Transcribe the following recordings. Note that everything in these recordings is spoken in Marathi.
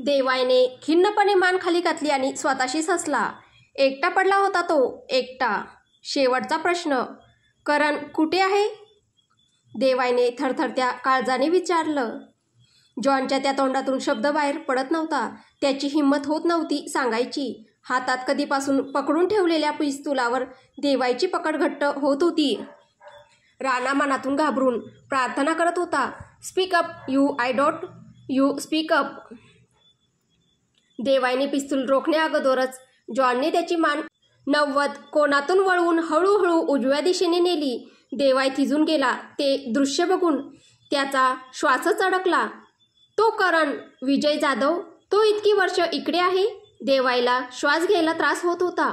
देवाईने खिन्नपणे मान खाली घातली आणि स्वतःशीच हसला. एकटा पडला होता तो, एकटा. शेवटचा प्रश्न, करण कुठे आहे? देवाईने थरथरत्या काळजाने विचारलं. जॉनच्या त्या तोंडातून शब्द बाहेर पडत नव्हता. त्याची हिंमत होत नव्हती सांगायची. हातात कधीपासून पकडून ठेवलेल्या पिस्तुलावर देवाईची पकड घट्ट होत होती. राणा मनातून घाबरून प्रार्थना करत होता. Speak up you, I don't you speak up. देवाईने पिस्तूल रोखण्या अगोदरच जॉनने त्याची मान 90 कोनातून वळवून हळूहळू उजव्या दिशेने नेली. देवाई थिजून गेला. ते दृश्य बघून त्याचा श्वासच अडकला. तो करण विजय जाधव, तो इतकी वर्ष इकडे आहे. देवाईला श्वास घ्यायला त्रास होत होता.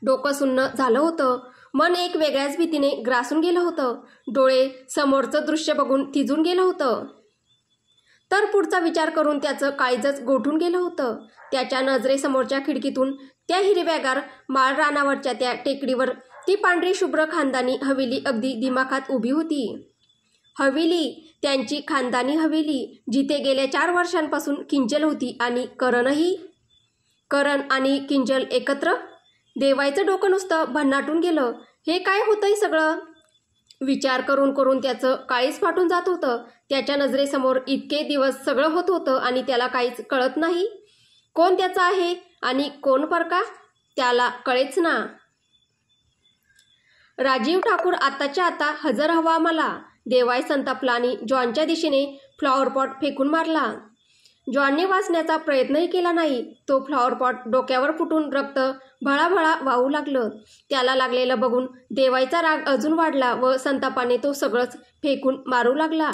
डोकं सुन्न झालं होतं. मन एक वेगळ्याच भीतीने ग्रासून गेलं होतं. डोळे समोरचं दृश्य बघून थिजून गेलं होतं. तर पुढचा विचार करून त्याचं काळीजच गोठून गेलं होतं. त्याच्या नजरेसमोरच्या खिडकीतून त्या हिरव्यागार माळ रानावरच्या त्या टेकडीवर ती पांढरी शुभ्र खानदानी हवेली अगदी दिमाखात उभी होती. हवेली, त्यांची खानदानी हवेली, जिथे गेल्या 4 वर्षांपासून किंजल होती आणि करणही. करण आणि किंजल एकत्र. देवाईचं डोकं नुसतं भन्नाटून गेलं. हे काय होतंय सगळं? विचार करून करून त्याचं काळीज फाटून जात होतं. त्याच्या नजरेसमोर इतके दिवस सगळं होत होतं आणि त्याला काहीच कळत नाही. कोण त्याचं आहे आणि कोण परका, त्याला कळेच ना. राजीव ठाकूर आताच्या आता हजर हवा मला. देवाई संतापला आणि जॉनच्या दिशेने फ्लॉवरपॉट फेकून मारला. जॉनने वाचण्याचा प्रयत्नही केला नाही. तो फ्लॉवरपॉट डोक्यावर फुटून रक्त भळाभळा वाहू लागलं. त्याला लागलेलं बघून देवाईचा राग अजून वाढला व संतापाने तो सगळंच फेकून मारू लागला.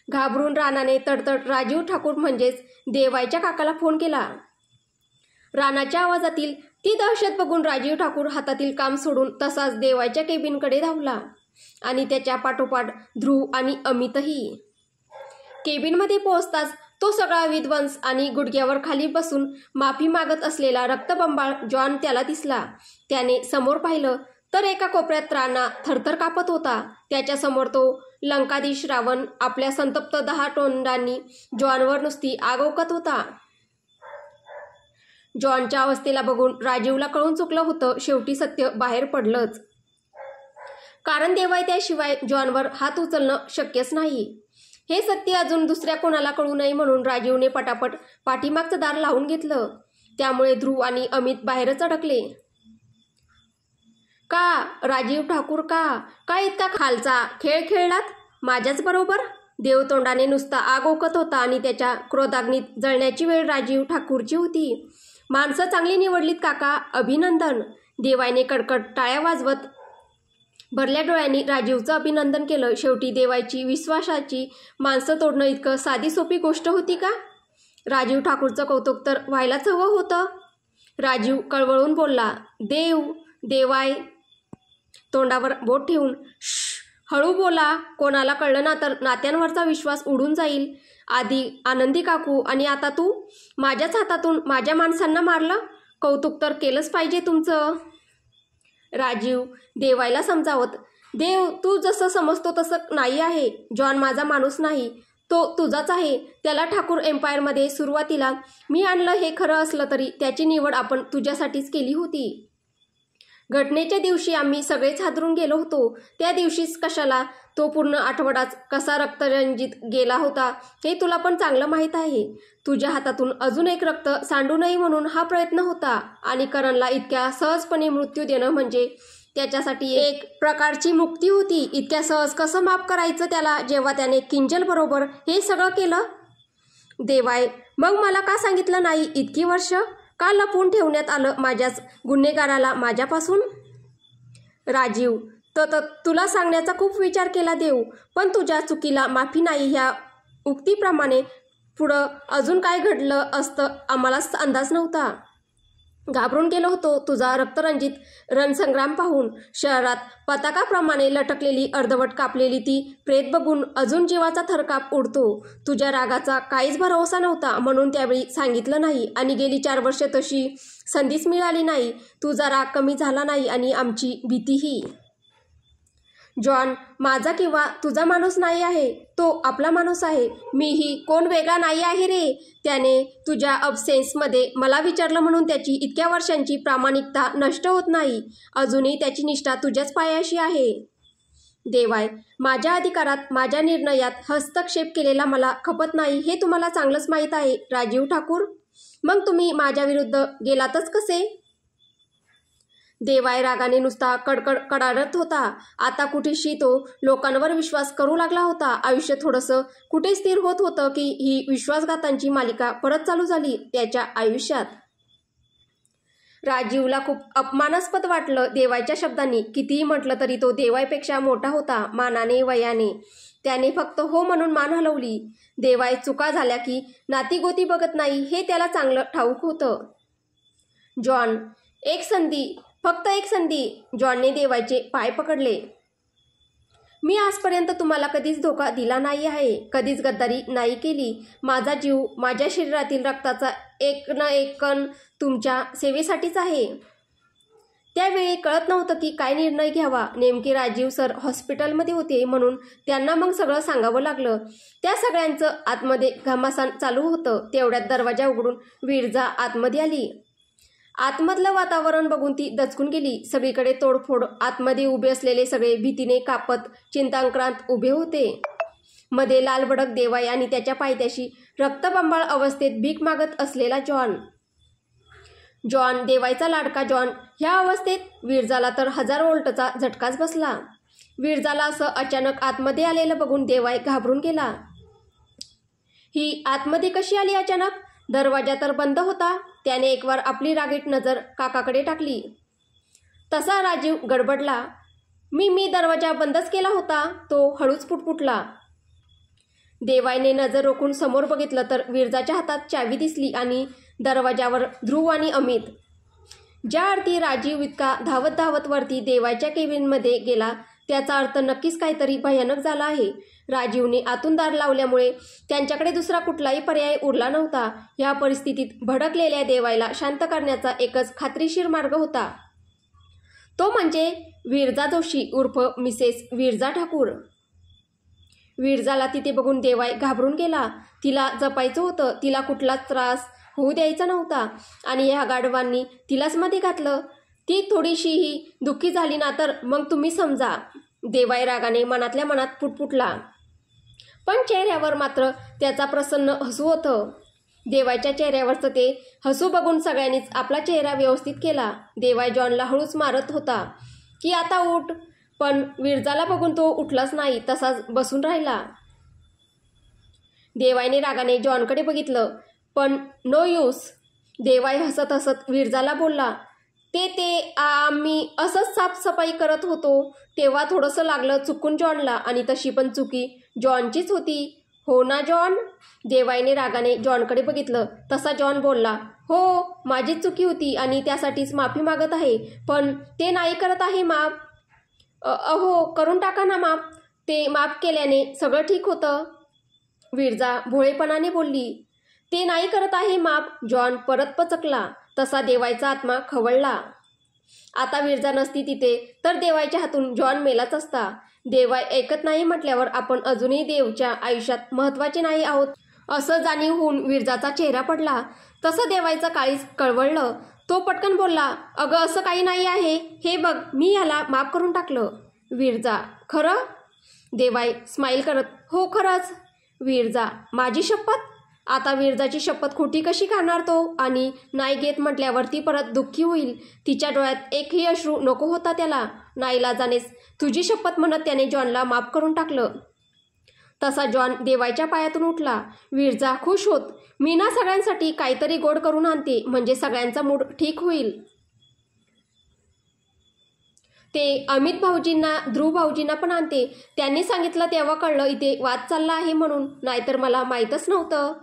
घाबरून राणाने तडतड राजीव ठाकूर म्हणजेच देवाईच्या काकाला फोन केला. राणाच्या आवाजातील ती दहशत बघून राजीव ठाकूर हातातील काम सोडून तसाच देवाईच्या केबिनकडे धावला आणि त्याच्या पाठोपाठ ध्रुव आणि अमितही. केबिनमध्ये पोहोचताच तो सगळा विध्वंस आणि गुडघ्यावर खाली बसून माफी मागत असलेला रक्तबंबाळ जॉन त्याला दिसला. त्याने समोर पाहिलं तर एका कोपऱ्यात राणा थरथर कापत होता. त्याच्यासमोर तो लंकाधीश रावण आपल्या संतप्त 10 तोंडांनी जॉनवर नुसती आग ओकत होता. जॉनच्या अवस्थेला बघून राजीवला कळून चुकलं होतं. शेवटी सत्य बाहेर पडलंच. कारण देवाई त्याशिवाय जॉनवर हात उचलणं शक्यच नाही. हे सत्य अजून दुसऱ्या कोणाला कळू नये म्हणून राजीवने पटापट पाठीमागचं दार लावून घेतलं. त्यामुळे ध्रुव आणि अमित बाहेरच अडकले. का राजीव ठाकूर, का इतका खालचा खेळ खेळलात माझ्याच बरोबर? देवतोंडाने नुसता आग ओकत होता आणि त्याच्या क्रोधाग्नीत जळण्याची वेळ राजीव ठाकूरची होती. माणसं चांगली निवडलीत काका, अभिनंदन. देवाईने कडकड टाळ्या वाजवत भरल्या डोळ्यांनी राजीवचं अभिनंदन केलं. शेवटी देवाईची विश्वासाची माणसं तोडणं इतकं साधी सोपी गोष्ट होती का? राजीव ठाकूरचं कौतुक तर व्हायलाच हवं होतं. राजीव कळवळून बोलला. देवाई तोंडावर बोट ठेवून, हळू बोला. कोणाला कळलं ना तर नात्यांवरचा विश्वास उडून जाईल. आधी आनंदी काकू आणि आता तू. माझ्याच हातातून माझ्या माणसांना मारलं. कौतुक तर केलंच पाहिजे तुमचं. राजीव देवाईला समजावत, देव तू जसं समजतो तसं नाही आहे. जॉन माझा माणूस नाही, तो तुझाच आहे. त्याला ठाकूर एम्पायरमध्ये सुरुवातीला मी आणलं हे खरं असलं तरी त्याची निवड आपण तुझ्यासाठीच केली होती. घटनेच्या दिवशी आम्ही सगळेच हादरून गेलो होतो. त्या दिवशीच कशाला, तो पूर्ण आठवडाच कसा रक्तरंजित गेला होता हे तुला पण चांगलं माहीत आहे. तुझ्या हातातून अजून एक रक्त सांडू नये म्हणून हा प्रयत्न होता. आणि करणला इतक्या सहजपणे मृत्यू देणं म्हणजे त्याच्यासाठी एक प्रकारची मुक्ती होती. इतक्या सहज कसं माफ करायचं त्याला जेव्हा त्याने किंजल बरोबर हे सगळं केलं? देवाई, मग मला का सांगितलं नाही इतकी वर्ष? का लपवून ठेवण्यात आलं माझ्याच गुन्हेगाराला माझ्यापासून? राजीव, तुला सांगण्याचा खूप विचार केला देव, पण तुझ्या चुकीला माफी नाही ह्या उक्तीप्रमाणे पुढं अजून काय घडलं असतं आम्हालाच अंदाज नव्हता. घाबरून गेलो होतो तुझा रक्तरंजित रणसंग्राम पाहून. शहरात पताकाप्रमाणे लटकलेली अर्धवट कापलेली ती प्रेत बघून अजून जीवाचा थरकाप उडतो. तुझ्या रागाचा काहीच भरवसा नव्हता म्हणून त्यावेळी सांगितलं नाही आणि गेली 4 वर्ष तशी संधीच मिळाली नाही. तुझा राग कमी झाला नाही आणि आमची भीतीही. जॉन माझा किंवा तुझा माणूस नाही आहे, तो आपला माणूस आहे. मीही कोण वेगळा नाही आहे रे. त्याने तुझ्या अबसेन्समध्ये मला विचारलं म्हणून त्याची इतक्या वर्षांची प्रामाणिकता नष्ट होत नाही. अजूनही त्याची निष्ठा तुझ्याच पायाशी आहे. देवाय, माझ्या अधिकारात माझ्या निर्णयात हस्तक्षेप केलेला मला खपत नाही हे तुम्हाला चांगलंच माहीत आहे राजीव ठाकूर. मग तुम्ही माझ्या विरुद्ध गेलातच कसे? देवाय रागाने नुसता कडकड कडाडत होता. आता कुठेशी तो लोकांवर विश्वास करू लागला होता. आयुष्य थोडंसं कुठे स्थिर होत होतं की ही विश्वासघातांची मालिका परत चालू झाली त्याच्या आयुष्यात. राजीवला खूप अपमानास्पद वाटलं देवाच्या शब्दांनी. कितीही म्हटलं तरी तो देवायपेक्षा मोठा होता मानाने वयाने. त्याने फक्त हो म्हणून मान हलवली. देवाय चुका झाल्या की नातीगोती बघत नाही हे त्याला चांगलं ठाऊक होतं. जॉन, एक संधी, फक्त एक संधी. जॉनने देवायचे पाय पकडले. मी आजपर्यंत तुम्हाला कधीच धोका दिला नाही आहे, कधीच गद्दारी नाही केली. माझा जीव, माझ्या शरीरातील रक्ताचा एक न एक कण तुमच्या सेवेसाठीच आहे. त्यावेळी कळत नव्हतं की काय निर्णय घ्यावा. नेमके राजीव सर हॉस्पिटलमध्ये होते म्हणून त्यांना मग सगळं सांगावं लागलं. त्या सगळ्यांचं आतमध्ये घमासान चालू होतं. तेवढ्यात दरवाजा उघडून विरजा आतमध्ये आली. आतमधलं वातावरण बघून ती दचकून गेली. सगळीकडे तोडफोड. आतमध्ये उभे असलेले सगळे भीतीने कापत चिंताक्रांत उभे होते. मध्ये लालबडक देवाई आणि त्याच्या पायथ्याशी रक्तबंबाळ अवस्थेत भीक मागत असलेला जॉन. जॉन, देवाईचा लाडका जॉन. ह्या अवस्थेत विरजाला तर 1000 व्होल्टचा झटकाच बसला. विरजाला असं अचानक आतमध्ये आलेलं बघून देवाई घाबरून गेला. ही आतमध्ये कशी आली अचानक? दरवाजा तर बंद होता. त्याने एकवार आपली रागीट नजर काकाकडे टाकली. तसा राजीव गडबडला. मी दरवाजा बंदच केला होता. तो हळूच पुटपुटला. देवाईने नजर रोखून समोर बघितलं तर विरजाच्या हातात चावी दिसली आणि दरवाजावर ध्रुव आणि अमित. ज्या अर्थी राजीव इतका धावत धावत वरती देवाच्या केबिनमध्ये गेला त्याचा अर्थ नक्कीच काहीतरी भयानक झाला आहे. राजीवने आतून दार लावल्यामुळे त्यांच्याकडे दुसरा कुठलाही पर्याय उरला नव्हता. ह्या परिस्थितीत भडकलेल्या देवाईला शांत करण्याचा एकच खात्रीशीर मार्ग होता. तो म्हणजे विरजा जोशी उर्फ मिसेस विरजा ठाकूर. विरजाला तिथे बघून देवाई घाबरून गेला. तिला जपायचं होतं. तिला कुठलाच त्रास होऊ द्यायचा नव्हता आणि ह्या गाढवांनी तिलाच मध्ये घातलं. ती थोडीशीही दुःखी झाली ना तर मग तुम्ही समजा. देवाई रागाने मनातल्या मनात पुटपुटला. पण चेहऱ्यावर मात्र त्याचा प्रसन्न हसू होतं. देवाच्या चेहऱ्यावरचं ते हसू बघून सगळ्यांनीच आपला चेहरा व्यवस्थित केला. देवाई जॉनला हळूच मारत होता की आता उठ, पण विरजाला बघून तो उठलाच नाही. तसाच बसून राहिला. देवाईने रागाने जॉनकडे बघितलं पण नो यूज. देवाई हसत हसत विरजाला बोलला. ते आम्ही असंच साफसफाई करत होतो तेव्हा थोडंसं लागलं चुकून जॉनला आणि तशी पण चुकी जॉनचीच होती. हो ना जॉन? देवाईने रागाने जॉनकडे बघितलं. तसा जॉन बोलला. हो, माझीच चुकी होती आणि त्यासाठीच माफी मागत आहे. पण ते नाही करत आहे माफ. अहो, करून टाका ना माफ. ते माफ केल्याने सगळं ठीक होतं. विरजा भोळेपणाने बोलली. ते नाही करत आहे माफ. जॉन परत पचकला. तसा देवाईचा आत्मा खवळला. आता विरजा नसती तिथे तर देवाईच्या हातून जॉन मेलाच असता. देवाई ऐकत नाही म्हटल्यावर आपण अजूनही देवच्या आयुष्यात महत्त्वाचे नाही आहोत असं जाणीव होऊन विरजाचा चेहरा पडला. तसं देवाईचं काळीज कळवळलं. तो पटकन बोलला. अगं, असं काही नाही आहे. हे बघ, मी ह्याला माफ करून टाकलं. विरजा, खरं? देवाई स्माईल करत. हो, खरंच. विरजा, माझी शपथ. आता विरजाची शपथ खोटी कशी खाणार तो? आणि नाही घेत म्हटल्यावर ती परत दुःखी होईल. तिच्या डोळ्यात एकही अश्रू नको होता त्याला. नाईलाजानेच तुझी शपथ म्हणत त्याने जॉनला माफ करून टाकलं. तसा जॉन देवाईच्या पायातून उठला. विरजा, खुश होत. मी ना सगळ्यांसाठी काहीतरी गोड करून आणते म्हणजे सगळ्यांचा मूड ठीक होईल. ते अमित भाऊजींना, ध्रुव भाऊजींना पण आणते. त्यांनी सांगितलं तेव्हा कळलं इथे वाद चालला आहे म्हणून, नाहीतर मला माहीतच नव्हतं.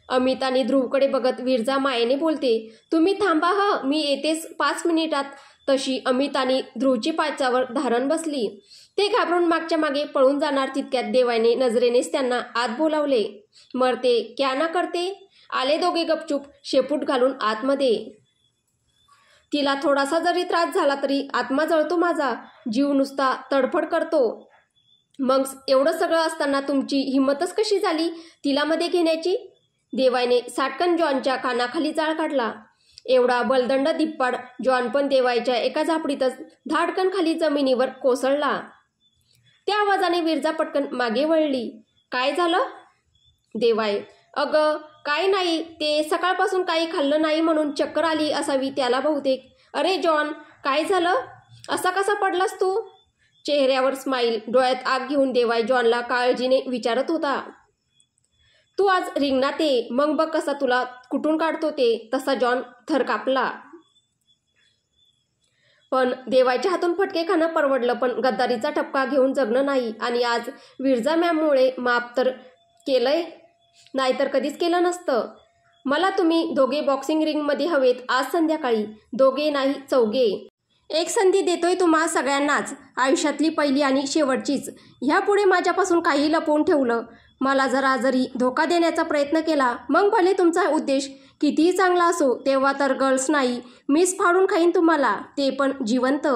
अमित आणि ध्रुवकडे बघत विरजा मायेने बोलते. तुम्ही थांबा हं, मी येतेच 5 मिनिटात. तशी अमित आणि ध्रुवची पाचावर धारण बसली. ते घाबरून मागच्या मागे पळून जाणार तितक्यात देवाईने नजरेनेच त्यांना आत बोलावले. मरते क्या ना करते. आले दोघे गपचूप शेपूट घालून आतमध्ये. तिला थोडासा जरी त्रास झाला तरी आत्मा जळतो माझा, जीव नुसता तडफड करतो. मग एवढं सगळं असताना तुमची हिंमतच कशी झाली तिला मध्ये घेण्याची? देवाईने साटकन जॉनच्या कानाखाली जाळ काढला. एवढा बलदंड धिप्पाड जॉन पण देवाईच्या एका झापडीतच धाडकन खाली जमिनीवर कोसळला. त्या आवाजाने विरजा पटकन मागे वळली. काय झालं? देवाई: अगं काय नाही, ते सकाळपासून काही खाल्लं नाही म्हणून चक्कर आली असावी त्याला बहुतेक. अरे जॉन, काय झालं? असा कसा पडलास तू? चेहऱ्यावर स्माईल, डोळ्यात आग घेऊन देवाई जॉनला काळजीने विचारत होता. तू आज रिंगणात ये, मग बघ कसा तुला कुठून काढतो ते. तसा जॉन थरकापला. पण देवाईच्या हातून फटके खाणं परवडलं, पण गद्दारीचा ठपका घेऊन जगणं नाही. आणि आज विरजा मॅममुळे माफ तर केलंय, नाहीतर कधीच केलं नसतं. मला तुम्ही दोघे बॉक्सिंग रिंगमध्ये हवेत आज संध्याकाळी. दोघे नाही, चौघे. एक संधी देतोय तुम्हा सगळ्यांनाच, आयुष्यातली पहिली आणि शेवटचीच. ह्यापुढे माझ्यापासून काही लपवून ठेवलं, मला जरी धोका देण्याचा प्रयत्न केला, मग भले तुमचा उद्देश कितीही चांगला असो, तेव्हा तर गर्ल्स नाही, मिस फाडून खाईन तुम्हाला, ते पण जिवंत.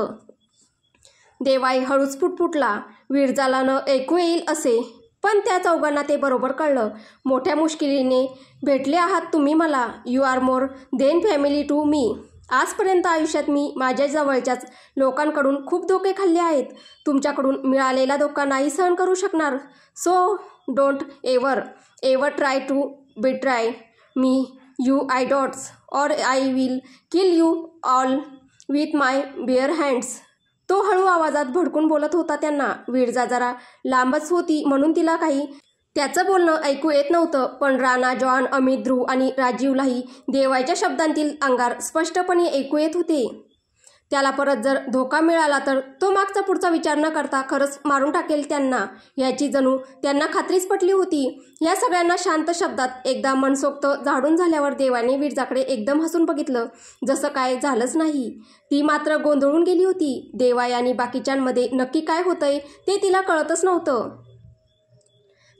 देवाई हळूच फुटफुटला. विरजाला न ऐकू येईल असे, पण त्या चौघांना ते बरोबर कळलं. मोठ्या मुश्किलीने भेटले आहात तुम्ही मला. You are more than family to me. आजपर्यंत आयुष्यात मी माझ्या जवळच्याच लोकांकडून खूप धोके खाल्ले आहेत. तुमच्याकडून मिळालेला धोका नाही सहन करू शकणार. So don't ever try to betray me, you idiots, or I will kill you all with my bare hands. तो हळू आवाजात भडकून बोलत होता त्यांना. विरजा जरा लांबच होती म्हणून तिला काही त्याचं बोलणं ऐकू येत नव्हतं, पण राणा, जॉन, अमित, ध्रुव आणि राजीवलाही देवाईच्या शब्दांतील अंगार स्पष्टपणे ऐकू येत होते. त्याला परत जर धोका मिळाला तर तो मागचा पुढचा विचार न करता खरंच मारून टाकेल त्यांना, याची जणू त्यांना खात्रीच पटली होती. या सगळ्यांना शांत शब्दात एकदा मनसोक्त झाडून झाल्यावर देवाने विरजाकडे एकदम हसून बघितलं, जसं काय झालंच नाही. ती मात्र गोंधळून गेली होती. देवाई आणि बाकीच्यांमध्ये नक्की काय होतंय ते तिला कळतच नव्हतं.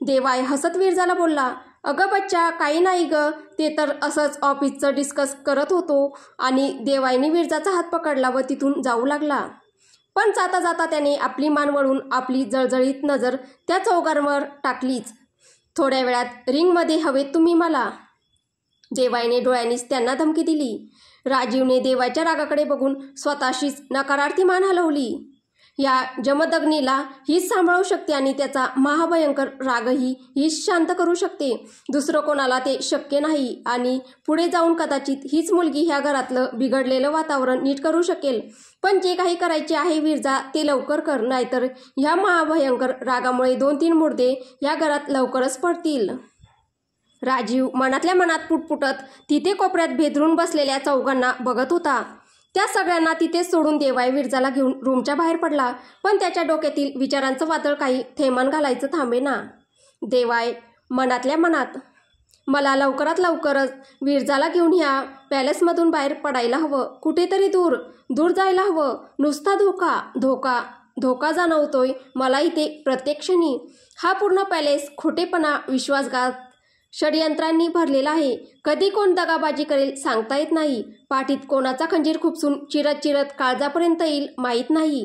देवाई हसत विरजाला बोलला, अगं बच्चा, काही नाही ग, ते तर असंच ऑफिसचं डिस्कस करत होतो. आणि देवाईने विरजाचा हात पकडला व तिथून जाऊ लागला. पण जाता जाता त्याने आपली मान वळून आपली जळजळीत नजर त्या चौघांवर टाकलीच. थोड्या वेळात रिंगमध्ये हवेत तुम्ही मला. देवाईने डोळ्यांनीच त्यांना धमकी दिली. राजीवने देवाईच्या रागाकडे बघून स्वतःशीच नकारार्थी मान हलवली. या जमदग्नीला हीच सांभाळू शकते आणि त्याचा महाभयंकर रागही हीच शांत करू शकते. दुसरं कोणाला ते शक्य नाही. आणि पुढे जाऊन कदाचित हीच मुलगी ह्या घरातलं बिघडलेलं वातावरण नीट करू शकेल. पण जे काही करायचे आहे विरजा, ते लवकर कर, नाहीतर ह्या महाभयंकर रागामुळे 2-3 मुर्दे या घरात लवकरच पडतील. राजीव मनातल्या मनात पुटपुटत तिथे कोपऱ्यात भेदरून बसलेल्या चौघांना बघत होता. त्या सगळ्यांना तिथेच सोडून देवाई विरजाला घेऊन रूमच्या बाहेर पडला. पण त्याच्या डोक्यातील विचारांचं वादळ काही थैमान घालायचं थांबेना. देवाई मनातल्या मनात, मला लवकरात लवकरच विरजाला घेऊन ह्या पॅलेसमधून बाहेर पडायला हवं, कुठेतरी दूर दूर जायला हवं. नुसता धोका धोका धोका जाणवतोय मला इथे प्रत्येक क्षणी. हा पूर्ण पॅलेस खोटेपणा, विश्वासघात, षडयंत्रांनी भरलेला आहे. कधी कोण दगाबाजी करेल सांगता येत नाही. पाठीत कोणाचा खंजीर खुपसून चिरत चिरत काळजापर्यंत येईल माहीत नाही.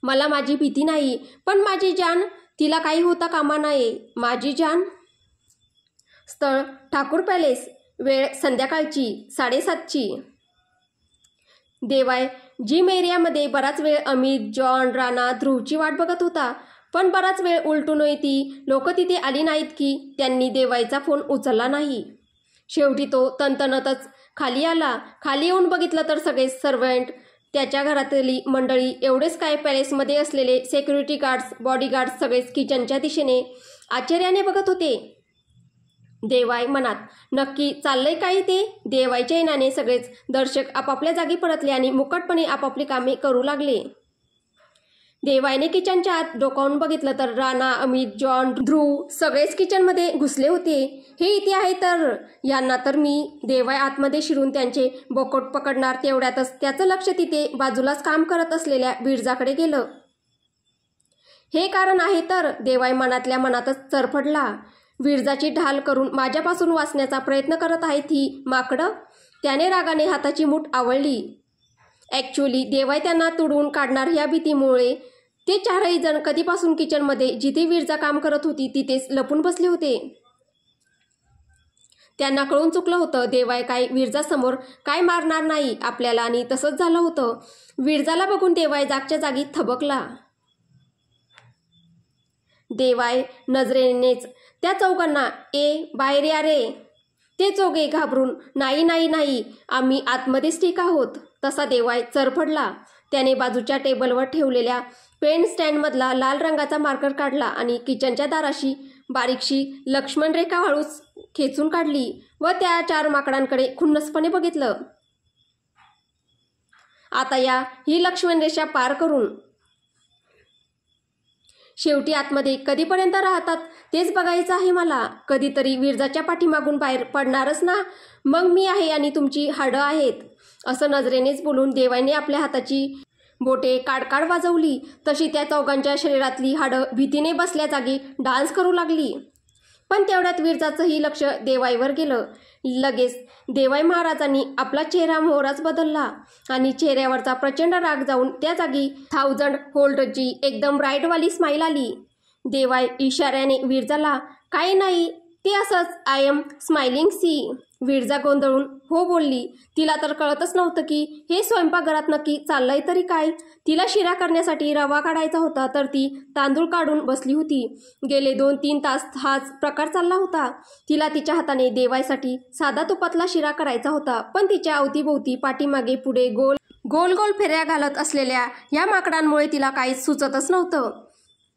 मला माझी भीती नाही, पण माझी जान, तिला काही होता कामा नये. माझी जान. स्थळ ठाकूर पॅलेस. वेळ संध्याकाळची 7:30ची. देवाई जिम एरियामध्ये बराच वेळ अमित, जॉन, राणा, ध्रुवची वाट बघत होता. पण बराच वेळ उलटूनही ती लोक तिथे आली नाहीत की त्यांनी देवाईचा फोन उचलला नाही. शेवटी तो तणतणतच खाली आला. खाली येऊन बघितलं तर सगळे सर्वंट, त्याच्या घरातली मंडळी, एवढेच काय पॅलेसमध्ये असलेले सेक्युरिटी गार्ड्स, बॉडीगार्ड्स सगळेच किचनच्या दिशेने आश्चर्याने बघत होते. देवाई मनात, नक्की चाललंय काय ते? देवाईच्या येण्याने सगळेच दर्शक आपापल्या जागी परतले आणि मुकटपणे आपापली कामे करू लागले. देवाईने किचनच्या आत डोकावून बघितलं तर राणा, अमित, जॉन, ध्रुव सगळेच किचनमध्ये घुसले होते. हे इथे आहे तर यांना तर मी. देवाई आतमध्ये शिरून त्यांचे बोकोट पकडणार तेवढ्यातच त्याचं लक्ष तिथे बाजूलाच काम करत असलेल्या विरजाकडे गेलं. हे कारण आहे तर. देवाई मनातल्या मनातच चरफडला. विरजाची ढाल करून माझ्यापासून वाचण्याचा प्रयत्न करत आहेत ही माकडं. त्याने रागाने हाताची मूठ आवळली. ॲक्च्युली देवाय त्यांना तुडवून काढणार ह्या भीतीमुळे ते चारही जण कधीपासून किचनमध्ये जिथे विरजा काम करत होती तिथेच लपून बसले होते. त्यांना कळून चुकलं होतं. देवाय काय विरजासमोर काय मारणार नाही आपल्याला, आणि तसंच झालं होतं. विरजाला बघून देवाय जागच्या जागी थबकला. देवाय नजरेनेच त्या चौघांना बाहेर या रे. ते चौघे घाबरून नाही नाही नाही आम्ही आतमध्येच ठीक आहोत. तसा देवाय चरफडला. त्याने बाजूच्या टेबलवर ठेवलेल्या पेन स्टँडमधला लाल रंगाचा मार्कर काढला आणि किचनच्या दाराशी बारीकशी लक्ष्मण रेखा हळूच खेचून काढली व त्या 4 माकडांकडे खुन्नसपणे बघितलं. आता ही लक्ष्मण रेषा पार करून शेवटी आतमध्ये कधीपर्यंत राहतात तेच बघायचं आहे मला. कधीतरी विरजाच्या पाठीमागून बाहेर पडणारच ना. मग मी आहे आणि तुमची हाडं आहेत. असं नजरेनेच बोलून देवाईने आपल्या हाताची बोटे काडकाड वाजवली. तशी त्या चौघांच्या शरीरातली हाडं भीतीने बसल्या जागी डान्स करू लागली. पण तेवढ्यात विरजाचंही लक्ष देवाईवर गेलं. लगेच देवाई महाराजांनी आपला चेहरा मोहराच बदलला आणि चेहऱ्यावरचा प्रचंड राग जाऊन त्या जागी 1000 होल्डची एकदम ब्राईटवाली स्माईल आली. देवाई इशाऱ्याने विरजाला, काही नाही ते असंच, I am smiling see. Viraja गोंधळून हो बोलली. तिला तर कळतच नव्हतं की हे स्वयंपाकघरात नक्की चाललंय तरी काय. तिला शिरा करण्यासाठी रवा काढायचा होता तर ती तांदूळ काढून बसली होती. गेले 2-3 तास हाच प्रकार चालला होता. तिला तिच्या हाताने देवाईसाठी साधा तुपातला शिरा करायचा होता. पण तिच्या अवतीभोवती पाठीमागे पुढे गोल गोल फेऱ्या घालत असलेल्या या माकडांमुळे तिला काहीच सुचतच नव्हतं.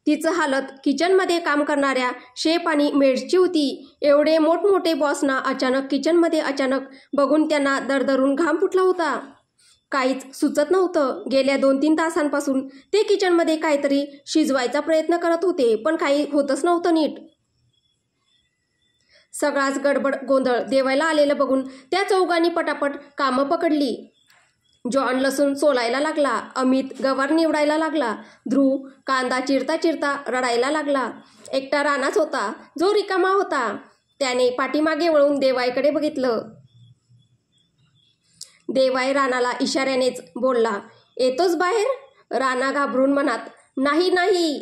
तिचं हालत किचनमध्ये काम करणाऱ्या शेफ आणि मेड्सची होती. एवढे मोठमोठे बॉसना किचनमध्ये अचानक बघून त्यांना दरदरून घाम फुटला होता. काहीच सुचत नव्हतं. गेल्या 2-3 तासांपासून ते किचनमध्ये काहीतरी शिजवायचा प्रयत्न करत होते पण काही होतच नव्हतं नीट. सगळाच गडबड गोंधळ देवायला आलेलं बघून त्या चौघांनी पटापट कामं पकडली. जॉन लसूण सोलायला लागला. अमित गवार निवडायला लागला. ध्रुव कांदा चिरता चिरता रडायला लागला. एकटा रानाच होता जो रिकामा होता. त्याने पाठीमागे वळून देवाईकडे बघितलं. देवाई रानाला इशाऱ्यानेच बोलला, येतोस बाहेर? राणा घाबरून मनात नाही नाही.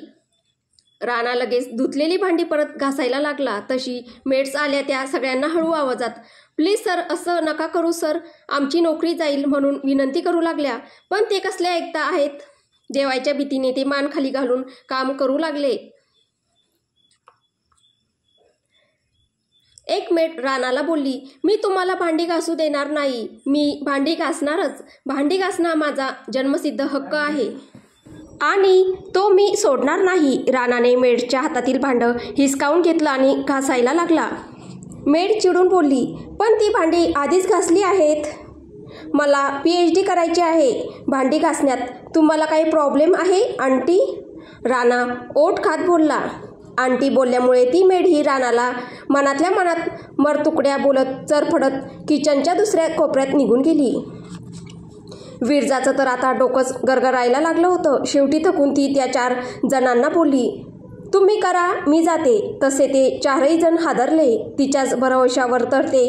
राणा लगेच धुतलेली भांडी परत घासायला लागला. तशी मेड्स आल्या त्या सगळ्यांना हळू आवाजात, प्लीज सर असं नका करू सर, आमची नोकरी जाईल म्हणून विनंती करू लागल्या. पण ते कसले ऐकता आहेत. देवाईच्या भीतीने ते मान खाली घालून काम करू लागले. एक मेड राणाला बोलली, मी तुम्हाला भांडी घासू देणार नाही. मी भांडी घासणारच. भांडी घासणं माझा जन्मसिद्ध हक्क आहे आणि तो मी सोडणार नाही. राणाने मेडच्या हातातील भांडं हिसकावून घेतलं आणि घासायला लागला. मेड चिडून बोलली, पण ती भांडी आधीच घासली आहेत. मला PhD करायची आहे भांडी घासण्यात. तुम्हाला काही प्रॉब्लेम आहे आंटी? राणा ओठ खात बोलला. आंटी बोलल्यामुळे ती मेड ही राणाला मनातल्या मनात मरतुकड्या बोलत चरफडत किचनच्या दुसऱ्या कोपऱ्यात निघून गेली. विरजाचं तर आता डोकंच गरगरायला लागलं होतं. शेवटी थकून ती त्या 4 जणांना बोलली, तुम्ही करा मी जाते. तसे ते 4ही जण हादरले. तिच्याच भरवशावर तर ते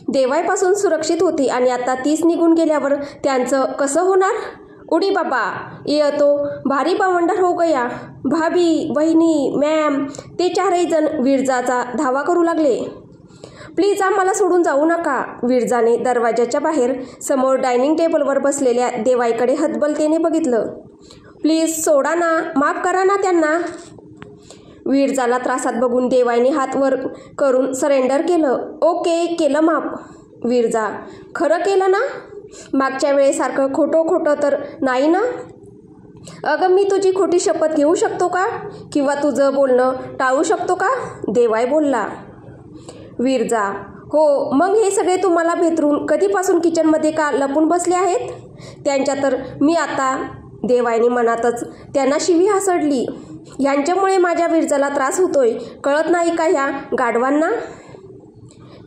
देवाईपासून सुरक्षित होते आणि आता तीच निघून गेल्यावर त्यांचं कसं होणार? उडी बाबा ये तो भारी बवंडर हो गया. भाभी, वहिनी, मॅम. ते 4ही जण विरजाचा धावा करू लागले. प्लीज आम्हाला सोडून जाऊ नका. विरजाने दरवाजाच्या बाहेर समोर डायनिंग टेबलवर बसलेल्या देवाईकडे हतबलतेने बघितलं. प्लीज सोडा ना, माफ करा ना त्यांना. विरजाला त्रासात बघून देवाईने हात वर करून सरेंडर केलं. ओके केलं माफ. विरजा, खरं केलं ना? मागच्या वेळेसारखं खोटं तर नाही ना? अगं मी तुझी खोटी शपथ घेऊ शकतो का? किंवा तुझं बोलणं टाळू शकतो का? देवाई बोलला. विरजा, हो. मग हे सगळे तुम्हाला भेतरून कधीपासून किचनमध्ये का लपून बसले आहेत? त्यांच्या तर मी आता. देवाईने मनातच त्यांना शिवी हासडली. यांच्यामुळे माझ्या विरजाला त्रास होतोय, कळत नाही का ह्या गाढवांना?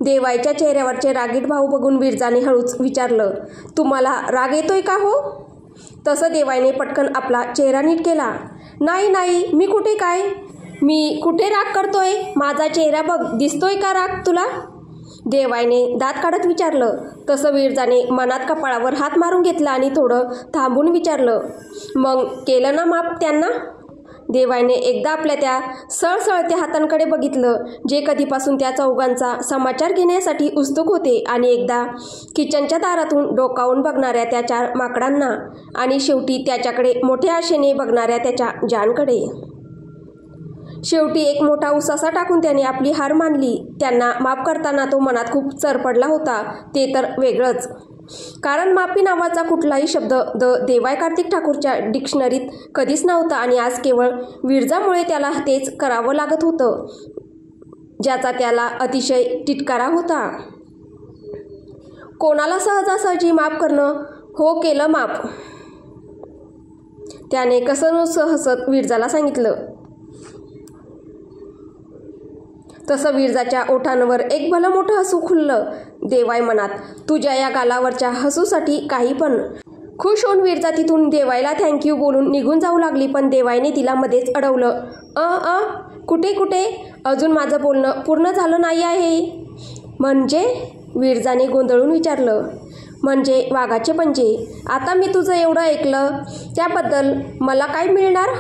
देवाईच्या चेहऱ्यावरचे रागीट भाव बघून विरजाने हळूच विचारलं, तुम्हाला राग येतोय का हो? तसं देवाईने पटकन आपला चेहरा नीट केला. नाही नाही, मी कुठे काय? मी कुठे राग करतोय? माझा चेहरा बघ, दिसतोय का राग तुला? देवाईने दात काढत विचारलं. तसं विरजाने मनात कपाळावर हात मारून घेतला आणि थोडं थांबून विचारलं, मग केलं ना माफ त्यांना? देवाईने एकदा आपल्या त्या सळसळत्या हातांकडे बघितलं, जे कधीपासून त्या चौघांचा समाचार घेण्यासाठी उत्सुक होते, आणि एकदा किचनच्या दारातून डोकावून बघणाऱ्या त्या 4 माकडांना, आणि शेवटी त्याच्याकडे मोठ्या आशेने बघणाऱ्या त्याच्या जानकडे. शेवटी एक मोठा उसासा टाकून त्याने आपली हार मानली. त्यांना माफ करताना तो मनात खूप चरपडला होता, ते तर वेगळंच. कारण माफी नावाचा कुठलाही शब्द देवाय कार्तिक ठाकूरच्या डिक्शनरीत कधीच नव्हता, आणि आज केवळ विरजामुळे त्याला तेच करावं लागत होतं, ज्याचा त्याला अतिशय तिटकारा होता. कोणाला सहजासहजी माफ करणं? हो, केलं माफ, त्याने कसंनुसं हसत विरजाला सांगितलं. तसं विरजाच्या ओठांवर एक भलं मोठं हसू खुललं. देवाई मनात, तुझ्या या गालावरच्या हसूसाठी काही पण. खुश होऊन विरजा तिथून देवाईला थँक्यू बोलून निघून जाऊ लागली, पण देवाईने तिला मध्येच अडवलं. कुठे अजून माझं बोलणं पूर्ण झालं नाही आहे. म्हणजे? विरजाने गोंधळून विचारलं. म्हणजे वाघाचे पंजे. आता मी तुझं एवढं ऐकलं, त्याबद्दल मला काय मिळणार?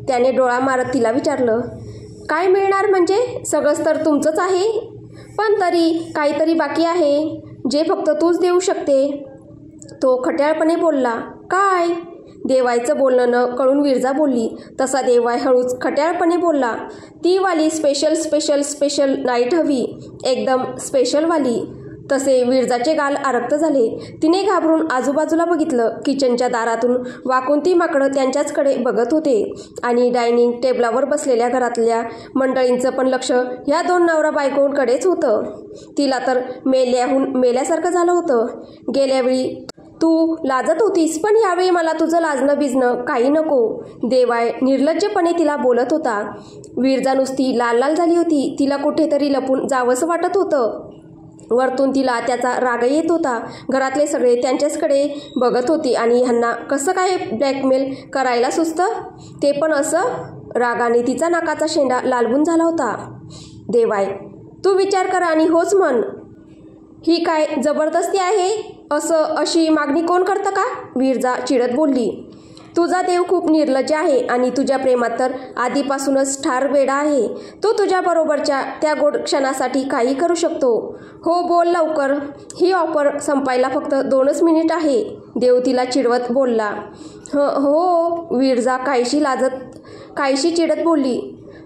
त्याने डोळा मारत तिला विचारलं. काय मिळणार म्हणजे? सगळंच तर तुमचंच आहे, पण तरी काहीतरी बाकी आहे, जे फक्त तूच देऊ शकते. तो खट्याळपणे बोलला. काय? देवाईचं बोलणं न कळून विरजा बोलली. तसा देवाई हळूच खट्याळपणे बोलला. ती वाली स्पेशल नाईट हवी, एकदम स्पेशलवाली. तसे विरजाचे गाल आरक्त झाले. तिने घाबरून आजूबाजूला बघितलं. किचनच्या दारातून वाकून ती माकडं त्यांच्याचकडे बघत होते, आणि डायनिंग टेबलावर बसलेल्या घरातल्या मंडळींचं पण लक्ष ह्या 2 नवरा बायकोंकडेच होतं. तिला तर मेल्यासारखं झालं होतं. गेल्यावेळी तू लाजत होतीस, पण यावेळी मला तुझं लाजणं बिजणं काही नको. देवाय निर्लज्जपणे तिला बोलत होता. विरजा नुसती लाल झाली होती. तिला कुठेतरी लपून जावंसं वाटत होतं. वरतून तिला त्याचा राग येत होता. घरातले सगळे त्यांच्याचकडे बघत होते, आणि ह्यांना कसं काय ब्लॅकमेल करायला सुचतं, ते पण असं. रागाने तिचा नाकाचा शेंडा लालबून झाला होता. देवाय, तू विचार कर आणि होच म्हण. ही काय जबरदस्ती आहे? अशी मागणी कोण करतं का? विरजा चिडत बोलली. तुझा देव खूप निर्लज्ज आहे, आणि तुझ्या प्रेमात तर आधीपासूनच ठार वेडा आहे. तो तुझ्याबरोबरच्या त्या गोड क्षणासाठी काही करू शकतो. हो, बोल लवकर, ही ऑफर संपायला फक्त 2च मिनिट आहे. देव तिला चिडवत बोलला. हो, विरजा काहीशी चिडत बोलली.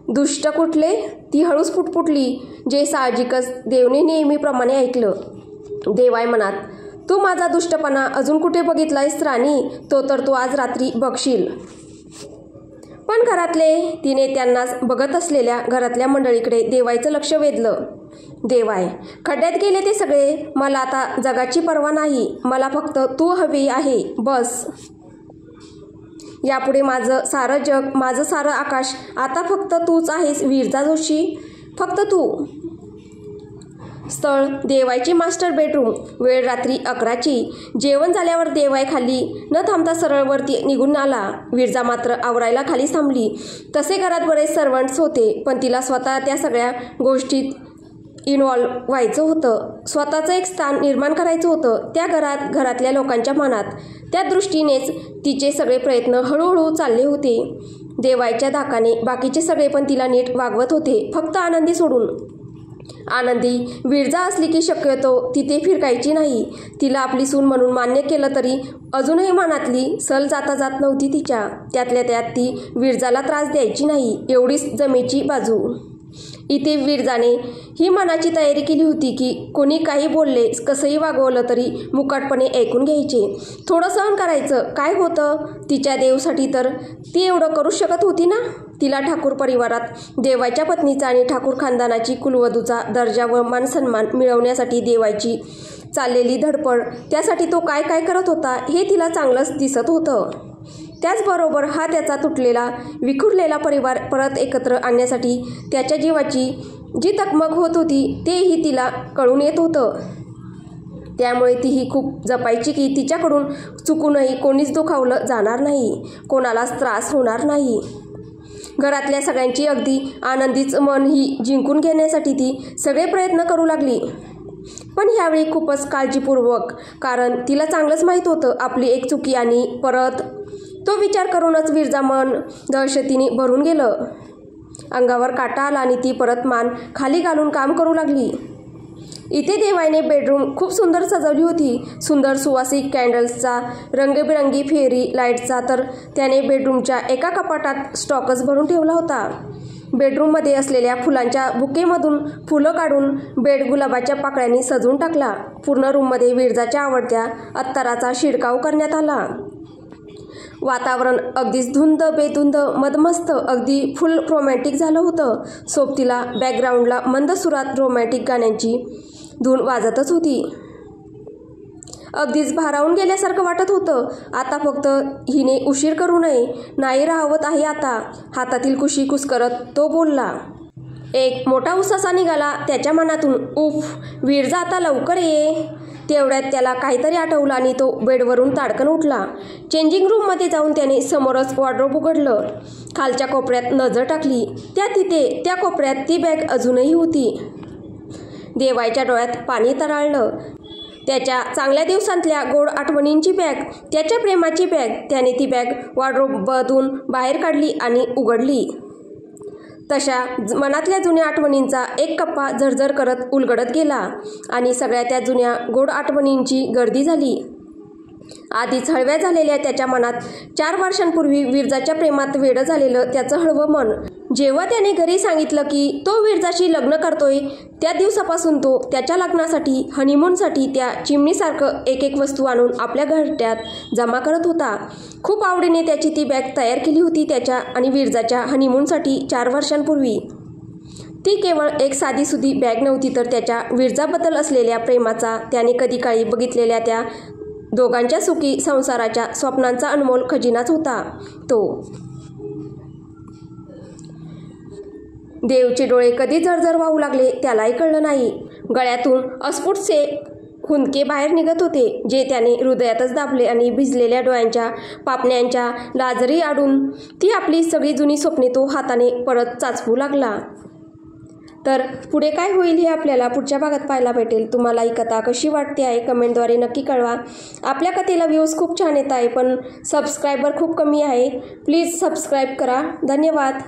दुष्ट कुठले? ती हळूच पुटपुटली, जे साहजिकच देवने नेहमीप्रमाणे ऐकलं. देवाय मनात, तू माझा दुष्टपणा अजून कुठे बघितलायस राणी? तो तर तू आज रात्री बघशील. पण घरातले, तिने त्यांनाच बघत असलेल्या घरातल्या मंडळीकडे देवाईचं लक्ष वेधलं. देवाय, खड्ड्यात गेले ते सगळे. मला आता जगाची पर्वा नाही. मला फक्त तू हवी आहे, बस. यापुढे माझं सारं जग, माझं सारं आकाश आता फक्त तूच आहेस विरजा जोशी, फक्त तू. स्थळ देवाईची मास्टर बेडरूम. वेळ रात्री 11ची. जेवण झाल्यावर देवाई खाली न थांबता सरळ वरती निघून आला. विरजा मात्र आवरायला खाली थांबली. तसे घरात बरेच सर्वंट्स होते, पण तिला स्वतः त्या सगळ्या गोष्टीत इन्व्हॉल्व व्हायचं होतं. स्वतःचं एक स्थान निर्माण करायचं होतं त्या घरातल्या लोकांच्या मनात. त्या दृष्टीनेच तिचे सगळे प्रयत्न हळूहळू चालले होते. देवाईच्या धाकाने बाकीचे सगळे पण तिला नीट वागवत होते, फक्त आनंदी सोडून. आनंदी विरजा असली की शक्यतो तिथे फिरकायची नाही. तिला आपली सून म्हणून मान्य केलं तरी अजूनही मनातली सल जात नव्हती तिच्या. त्यातल्या त्यात ती विरजाला त्रास द्यायची नाही, एवढीच जमेची बाजू. इथे विरजाने ही मनाची तयारी केली होती की कोणी काही बोलले, कसंही वागवलं तरी मुकाटपणे ऐकून घ्यायचे. थोडं सहन करायचं. काय होतं, तिच्या देवसाठी तर ती एवढं करू शकत होती ना. तिला ठाकूर परिवारात देवाच्या पत्नीचा आणि ठाकूर खानदानाची कुलवधूचा दर्जा व मानसन्मान मिळवण्यासाठी देवाची चाललेली धडपड, त्यासाठी तो काय करत होता हे तिला चांगलंच दिसत होतं. त्याचबरोबर हा त्याचा तुटलेला विखुरलेला परिवार परत एकत्र आणण्यासाठी त्याच्या जीवाची जी तकमक होत होती तेही तिला कळून येत होतं. त्यामुळे तीही खूप जपायची की तिच्याकडून चुकूनही कोणीच दुखावलं जाणार नाही, कोणालाच त्रास होणार नाही. घरातल्या सगळ्यांची, अगदी आनंदीच मन ही जिंकून घेण्यासाठी ती सगळे प्रयत्न करू लागली. पण ह्यावेळी खूपच काळजीपूर्वक, कारण तिला चांगलंच माहीत होतं आपली एक चुकी आणि परत तो विचार करूनच विरजा मन दहशतीने भरून गेलं. अंगावर काटा आला आणि ती परत मान खाली घालून काम करू लागली. इथे देवाईने बेडरूम खूप सुंदर सजवली होती. सुंदर सुवासिक कॅन्डल्सचा, रंगबिरंगी फेरी लाईटचा, तर त्याने बेडरूमच्या एका कपाटात स्टॉकच भरून ठेवला होता. बेडरूममध्ये असलेल्या फुलांच्या बुकेमधून फुलं काढून बेड गुलाबाच्या पाकळ्यांनी सजवून टाकला. पूर्ण रूममध्ये विरजाच्या आवडत्या अत्तराचा शिडकाव करण्यात आला. वातावरण अगदीच धुंद बेधुंद मदमस्त, अगदी फुल रोमॅन्टिक झालं होतं. सोबतीला बॅकग्राऊंडला मंद सुरात रोमॅन्टिक गाण्यांची धून वाजतच होती. अगदीच भारावून गेल्यासारखं वाटत होतं. आता फक्त हिने उशीर करू नये, नाही राहवत आहे आता. हातातील कुशी कुस्करत तो बोलला. एक मोठा उसासा निघाला त्याच्या मनातून. उफ, विरजा आता लवकर ये. तेवढ्यात त्याला काहीतरी आठवलं आणि तो बेडवरून ताडकन उठला. चेंजिंग रूममध्ये जाऊन त्याने समोरच वॉर्डरोब उघडलं. खालच्या कोपऱ्यात नजर टाकली. त्या कोपऱ्यात ती बॅग अजूनही होती. देवाईच्या डोळ्यात पाणी तराळलं. त्याच्या चांगल्या दिवसांतल्या गोड आठवणींची बॅग, त्याच्या प्रेमाची बॅग. त्याने ती बॅग वॉर्डरोबमधून बाहेर काढली आणि उघडली. तशा मनातल्या जुन्या आठवणींचा एक कप्पा झरझर करत उलगडत गेला आणि सगळ्या त्या जुन्या गोड आठवणींची गर्दी झाली. आधीच हळव्या झालेल्या त्याच्या मनात 4 वर्षांपूर्वी विरजाच्या प्रेमात वेडं झालेलं त्याचं हळवं मन, जेव्हा त्याने घरी सांगितलं की तो विरजाशी लग्न करतोय, त्या दिवसापासून तो त्याच्या लग्नासाठी, हनीमूनसाठी त्या चिमणीसारखं एक एक वस्तू आणून आपल्या घरट्यात जमा करत होता. खूप आवडीने त्याची ती बॅग तयार केली होती त्याच्या आणि विरजाच्या हनीमूनसाठी 4 वर्षांपूर्वी. ती केवळ एक साधीसुधी बॅग नव्हती, तर त्याच्या विरजाबद्दल असलेल्या प्रेमाचा, त्याने कधी काळी बघितलेल्या त्या दोघांच्या सुखी संसाराच्या स्वप्नांचा अनमोल खजिनाच होता तो. देवचे डोळे कधी झरझर वाहू लागले त्यालाही कळलं नाही. गळ्यातून अस्फुटसे हुंदके बाहेर निघत होते, जे त्याने हृदयातच दाबले आणि भिजलेल्या डोळ्यांच्या पापण्यांच्या लाजरी आडून ती आपली सगळी जुनी स्वप्ने तो हाताने परत चाचवू लागला. तर पुढे काय होईल हे आपल्याला पुढच्या भागात पाहायला भेटेल. तुम्हाला ही कथा कशी वाटते आहे कमेंटद्वारे नक्की कळवा. आपल्या कथेला व्ह्यूज खूप छान येत आहे, पण सबस्क्रायबर खूप कमी आहे. प्लीज सबस्क्राईब करा. धन्यवाद.